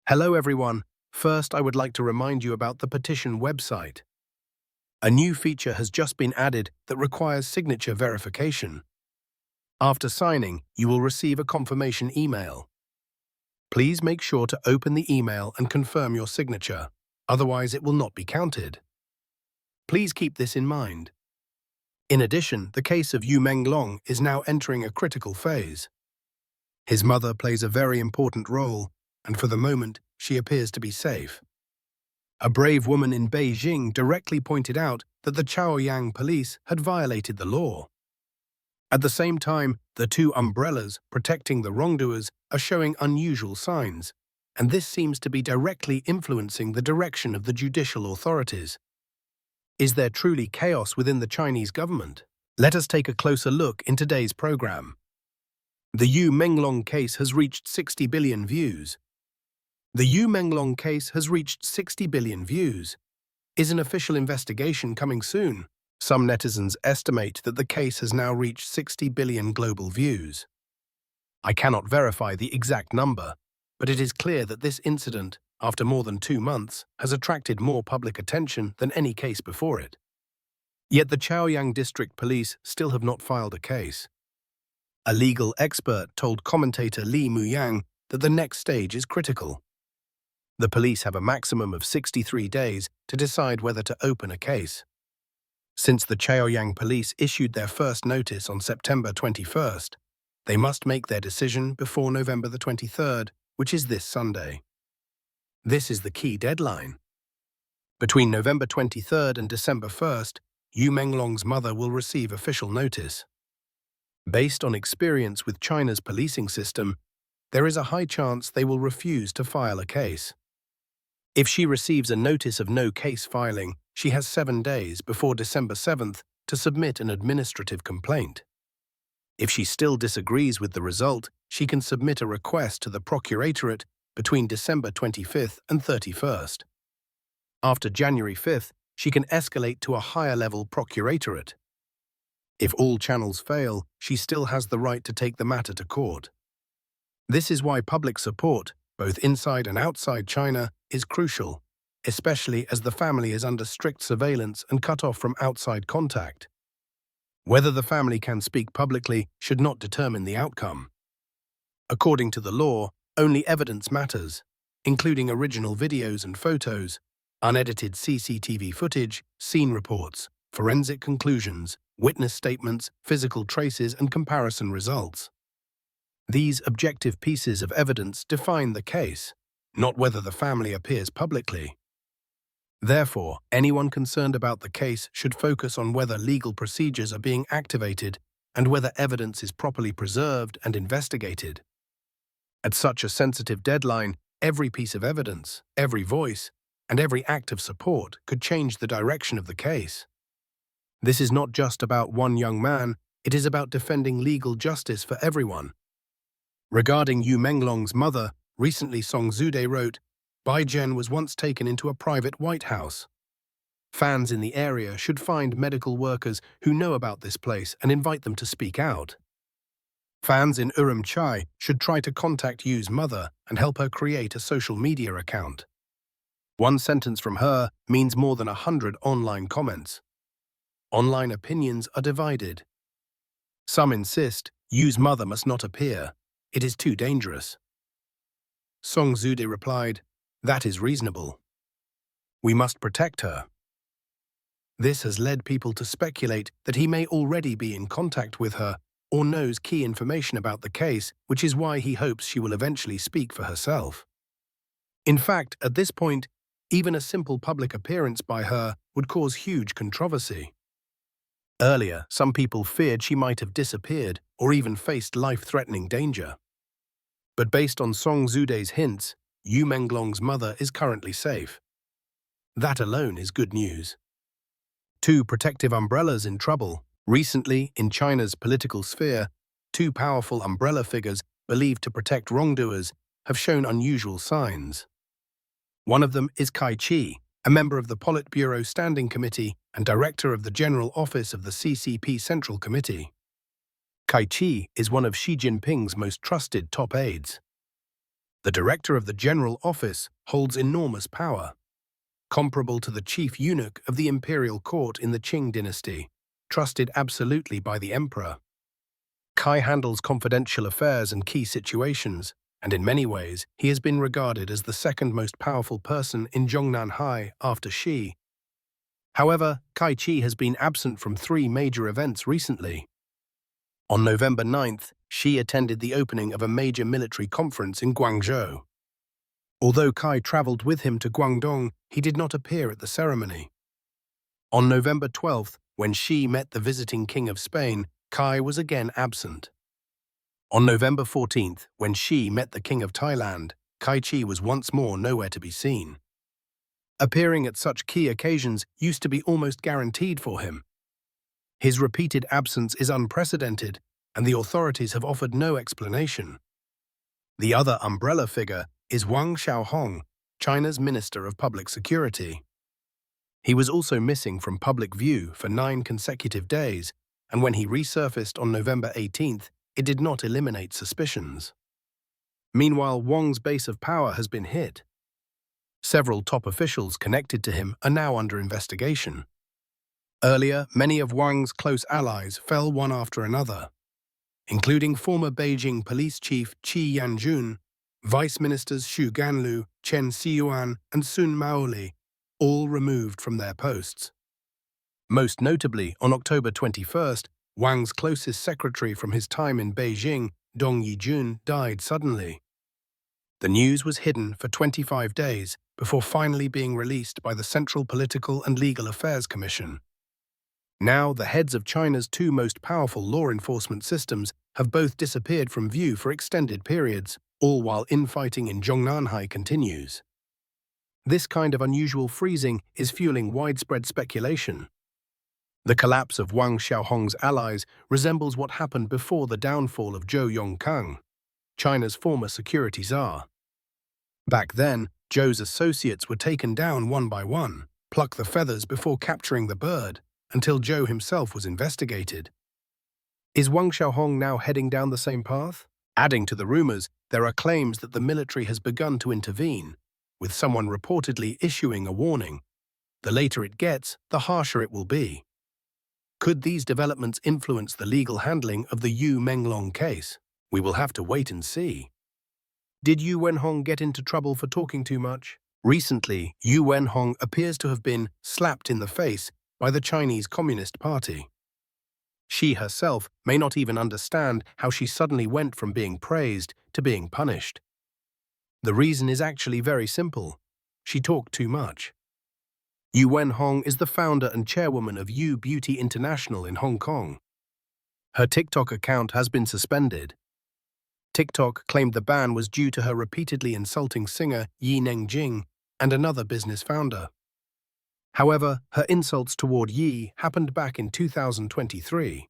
Hello everyone. First, I would like to remind you about the petition website. A new feature has just been added that requires signature verification. After signing, you will receive a confirmation email. Please make sure to open the email and confirm your signature, otherwise it will not be counted. Please keep this in mind. In addition, the case of Yu Menglong is now entering a critical phase. His mother plays a very important role, and for the moment, she appears to be safe. A brave woman in Beijing directly pointed out that the Chaoyang police had violated the law. At the same time, the two umbrellas protecting the wrongdoers are showing unusual signs, and this seems to be directly influencing the direction of the judicial authorities. Is there truly chaos within the Chinese government? Let us take a closer look in today's program. The Yu Menglong case has reached 60 billion views. The Yu Menglong case has reached 60 billion views. Is an official investigation coming soon? Some netizens estimate that the case has now reached 60 billion global views. I cannot verify the exact number, but it is clear that this incident, after more than 2 months, has attracted more public attention than any case before it. Yet the Chaoyang District Police still have not filed a case. A legal expert told commentator Li Muyang that the next stage is critical. The police have a maximum of 63 days to decide whether to open a case. Since the Chaoyang police issued their first notice on September 21st, they must make their decision before November the 23rd, which is this Sunday. This is the key deadline. Between November 23rd and December 1st, Yu Menglong's mother will receive official notice. Based on experience with China's policing system, there is a high chance they will refuse to file a case. If she receives a notice of no case filing, she has 7 days before December 7th to submit an administrative complaint. If she still disagrees with the result, she can submit a request to the Procuratorate between December 25th and 31st. After January 5th, she can escalate to a higher-level Procuratorate. If all channels fail, she still has the right to take the matter to court. This is why public support, both inside and outside China, is crucial, especially as the family is under strict surveillance and cut off from outside contact. Whether the family can speak publicly should not determine the outcome. According to the law, only evidence matters, including original videos and photos, unedited CCTV footage, scene reports, forensic conclusions, witness statements, physical traces, and comparison results. These objective pieces of evidence define the case, not whether the family appears publicly. Therefore, anyone concerned about the case should focus on whether legal procedures are being activated and whether evidence is properly preserved and investigated. At such a sensitive deadline, every piece of evidence, every voice, and every act of support could change the direction of the case. This is not just about one young man, it is about defending legal justice for everyone. Regarding Yu Menglong's mother, recently Song Zude wrote, "Beijing was once taken into a private White House. Fans in the area should find medical workers who know about this place and invite them to speak out. Fans in Urumqi should try to contact Yu's mother and help her create a social media account. One sentence from her means more than 100 online comments. Online opinions are divided. Some insist Yu's mother must not appear. It is too dangerous." Song Zude replied, "That is reasonable. We must protect her." This has led people to speculate that he may already be in contact with her or knows key information about the case, which is why he hopes she will eventually speak for herself. In fact, at this point, even a simple public appearance by her would cause huge controversy. Earlier, some people feared she might have disappeared or even faced life-threatening danger. But based on Song Zude's hints, Yu Menglong's mother is currently safe. That alone is good news. Two protective umbrellas in trouble. Recently, in China's political sphere, two powerful umbrella figures believed to protect wrongdoers have shown unusual signs. One of them is Kai Chi, a member of the Politburo Standing Committee and director of the General Office of the CCP Central Committee. Kai Chi is one of Xi Jinping's most trusted top aides. The director of the general office holds enormous power, comparable to the chief eunuch of the imperial court in the Qing dynasty, trusted absolutely by the emperor. Kai handles confidential affairs and key situations, and in many ways he has been regarded as the second most powerful person in Zhongnanhai after Xi. However, Kai Chi has been absent from 3 major events recently. On November 9th, Xi attended the opening of a major military conference in Guangzhou. Although Kai traveled with him to Guangdong, he did not appear at the ceremony. On November 12th, when Xi met the visiting King of Spain, Kai was again absent. On November 14th, when Xi met the King of Thailand, Kai Chi was once more nowhere to be seen. Appearing at such key occasions used to be almost guaranteed for him. His repeated absence is unprecedented, and the authorities have offered no explanation. The other umbrella figure is Wang Xiaohong, China's Minister of Public Security. He was also missing from public view for 9 consecutive days, and when he resurfaced on November 18th, it did not eliminate suspicions. Meanwhile, Wang's base of power has been hit. Several top officials connected to him are now under investigation. Earlier, many of Wang's close allies fell one after another, including former Beijing police chief Qi Yanjun, vice ministers Xu Ganlu, Chen Xiyuan, and Sun Maoli, all removed from their posts. Most notably, on October 21st, Wang's closest secretary from his time in Beijing, Dong Yijun, died suddenly. The news was hidden for 25 days before finally being released by the Central Political and Legal Affairs Commission. Now, the heads of China's 2 most powerful law enforcement systems have both disappeared from view for extended periods, all while infighting in Zhongnanhai continues. This kind of unusual freezing is fueling widespread speculation. The collapse of Wang Xiaohong's allies resembles what happened before the downfall of Zhou Yongkang, China's former security czar. Back then, Zhou's associates were taken down one by one, pluck the feathers before capturing the bird, until Zhou himself was investigated. Is Wang Xiaohong now heading down the same path? Adding to the rumors, there are claims that the military has begun to intervene, with someone reportedly issuing a warning. The later it gets, the harsher it will be. Could these developments influence the legal handling of the Yu Menglong case? We will have to wait and see. Did Yu Wenhong get into trouble for talking too much? Recently, Yu Wenhong appears to have been slapped in the face by the Chinese Communist Party. She herself may not even understand how she suddenly went from being praised to being punished. The reason is actually very simple. She talked too much. Yu Wenhong is the founder and chairwoman of Yu Beauty International in Hong Kong. Her TikTok account has been suspended. TikTok claimed the ban was due to her repeatedly insulting singer Yi Nengjing and another business founder. However, her insults toward Yi happened back in 2023.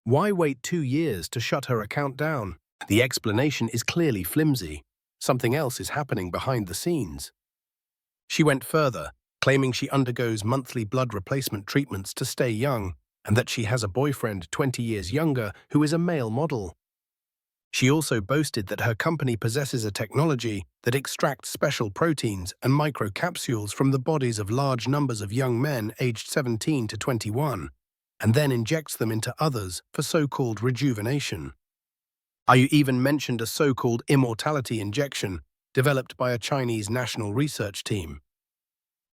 Why wait 2 years to shut her account down? The explanation is clearly flimsy. Something else is happening behind the scenes. She went further, claiming she undergoes monthly blood replacement treatments to stay young, and that she has a boyfriend 20 years younger who is a male model. She also boasted that her company possesses a technology that extracts special proteins and microcapsules from the bodies of large numbers of young men aged 17 to 21, and then injects them into others for so-called rejuvenation. I even mentioned a so-called immortality injection developed by a Chinese national research team.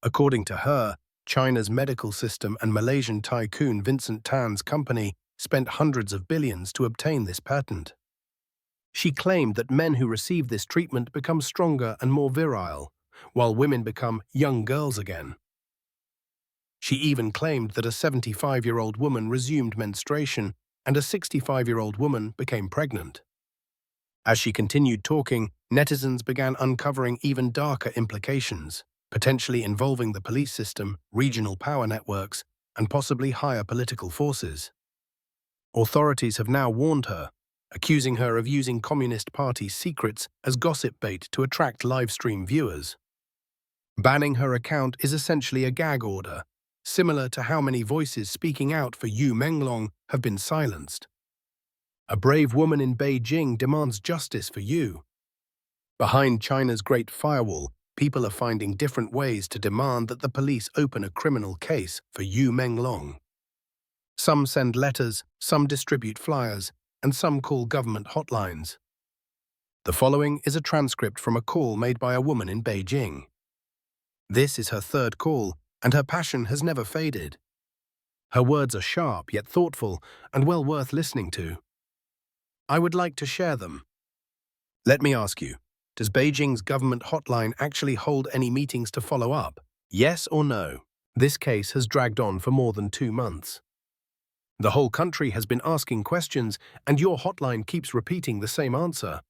According to her, China's medical system and Malaysian tycoon Vincent Tan's company spent hundreds of billions to obtain this patent. She claimed that men who receive this treatment become stronger and more virile, while women become young girls again. She even claimed that a 75-year-old woman resumed menstruation and a 65-year-old woman became pregnant. As she continued talking, netizens began uncovering even darker implications, potentially involving the police system, regional power networks, and possibly higher political forces. Authorities have now warned her, accusing her of using Communist Party secrets as gossip bait to attract live-stream viewers. Banning her account is essentially a gag order, similar to how many voices speaking out for Yu Menglong have been silenced. A brave woman in Beijing demands justice for Yu. Behind China's Great Firewall, people are finding different ways to demand that the police open a criminal case for Yu Menglong. Some send letters, some distribute flyers, and some call government hotlines. The following is a transcript from a call made by a woman in Beijing. This is her third call, and her passion has never faded. Her words are sharp yet thoughtful and well worth listening to. I would like to share them. Let me ask you, does Beijing's government hotline actually hold any meetings to follow up? Yes or no? This case has dragged on for more than 2 months. The whole country has been asking questions, and your hotline keeps repeating the same answer.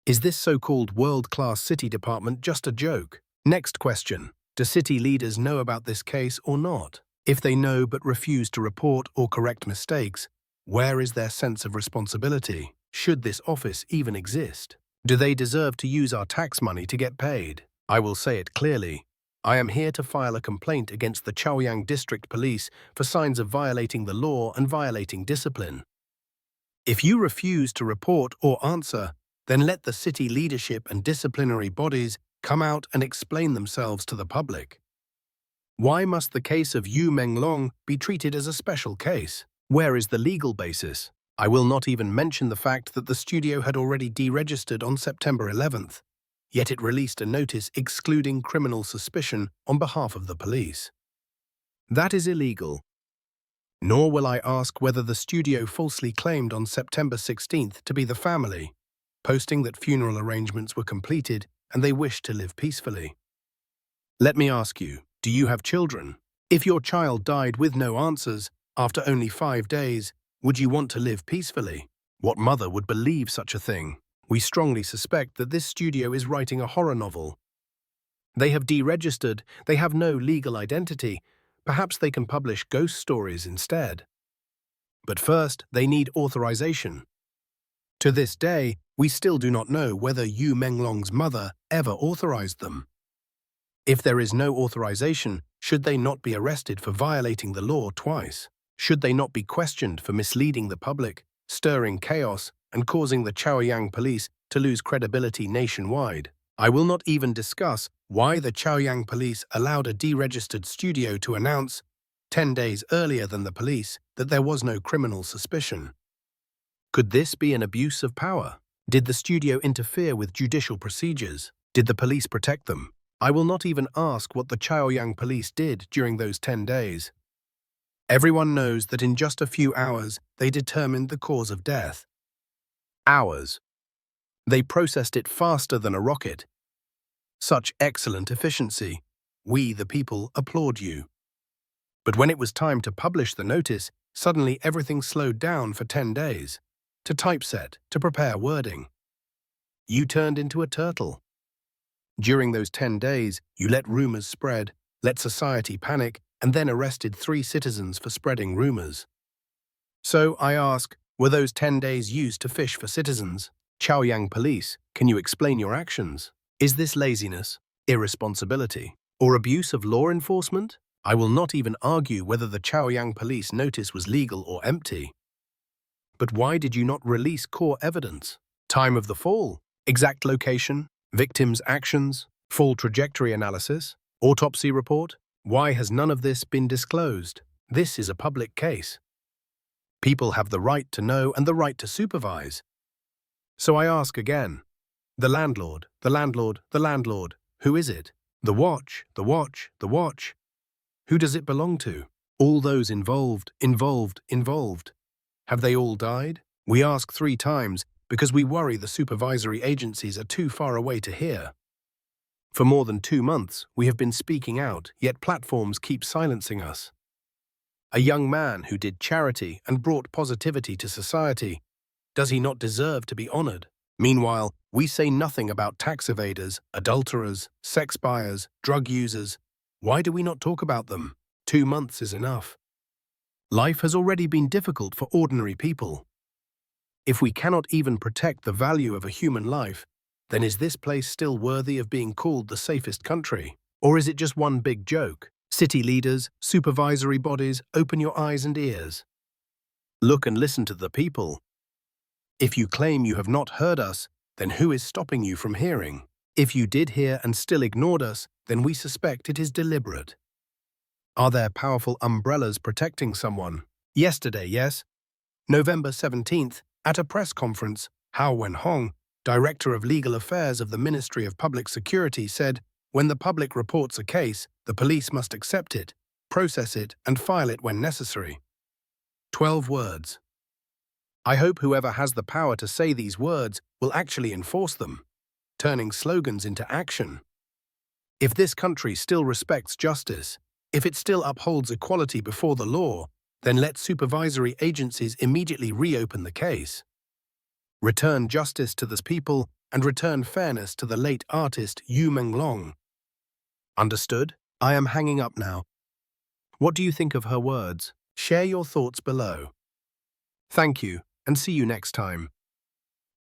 Is this so-called world-class city department just a joke? Next question. Do city leaders know about this case or not? If they know but refuse to report or correct mistakes, where is their sense of responsibility? Should this office even exist? Do they deserve to use our tax money to get paid? I will say it clearly. I am here to file a complaint against the Chaoyang District Police for signs of violating the law and violating discipline. If you refuse to report or answer, then let the city leadership and disciplinary bodies come out and explain themselves to the public. Why must the case of Yu Menglong be treated as a special case? Where is the legal basis? I will not even mention the fact that the studio had already deregistered on September 11th, yet it released a notice excluding criminal suspicion on behalf of the police. That is illegal. Nor will I ask whether the studio falsely claimed on September 16th to be the family, posting that funeral arrangements were completed and they wished to live peacefully. Let me ask you, do you have children? If your child died with no answers after only 5 days, would you want to live peacefully? What mother would believe such a thing? We strongly suspect that this studio is writing a horror novel. They have deregistered, they have no legal identity. Perhaps they can publish ghost stories instead. But first, they need authorization. To this day, we still do not know whether Yu Menglong's mother ever authorized them. If there is no authorization, should they not be arrested for violating the law twice? Should they not be questioned for misleading the public, stirring chaos, and causing the Chaoyang police to lose credibility nationwide? I will not even discuss why the Chaoyang police allowed a deregistered studio to announce, 10 days earlier than the police, that there was no criminal suspicion. Could this be an abuse of power? Did the studio interfere with judicial procedures? Did the police protect them? I will not even ask what the Chaoyang police did during those 10 days. Everyone knows that in just a few hours, they determined the cause of death. Hours. They processed it faster than a rocket. Such excellent efficiency. We, the people, applaud you. But when it was time to publish the notice, suddenly everything slowed down for 10 days. To typeset, to prepare wording. You turned into a turtle. During those 10 days, you let rumors spread, let society panic, and then arrested 3 citizens for spreading rumors. So, I ask, were those 10 days used to fish for citizens? Chaoyang police, can you explain your actions? Is this laziness, irresponsibility, or abuse of law enforcement? I will not even argue whether the Chaoyang police notice was legal or empty. But why did you not release core evidence? Time of the fall, exact location, victims' actions, fall trajectory analysis, autopsy report? Why has none of this been disclosed? This is a public case. People have the right to know and the right to supervise. So I ask again, the landlord, the landlord, the landlord, who is it? The watch, the watch, the watch. Who does it belong to? All those involved. Have they all died? We ask 3 times because we worry the supervisory agencies are too far away to hear. For more than 2 months, we have been speaking out, yet platforms keep silencing us. A young man who did charity and brought positivity to society, does he not deserve to be honored? Meanwhile, we say nothing about tax evaders, adulterers, sex buyers, drug users. Why do we not talk about them? 2 months is enough. Life has already been difficult for ordinary people. If we cannot even protect the value of a human life, then is this place still worthy of being called the safest country? Or is it just one big joke? City leaders, supervisory bodies, open your eyes and ears. Look and listen to the people. If you claim you have not heard us, then who is stopping you from hearing? If you did hear and still ignored us, then we suspect it is deliberate. Are there powerful umbrellas protecting someone? Yesterday, yes. November 17th, at a press conference, Hao Wenhong, Director of Legal Affairs of the Ministry of Public Security, said, "When the public reports a case, the police must accept it, process it, and file it when necessary." 12 words. I hope whoever has the power to say these words will actually enforce them, turning slogans into action. If this country still respects justice, if it still upholds equality before the law, then let supervisory agencies immediately reopen the case. Return justice to the people and return fairness to the late artist Yu Menglong. Understood? I am hanging up now. What do you think of her words? Share your thoughts below. Thank you, and see you next time.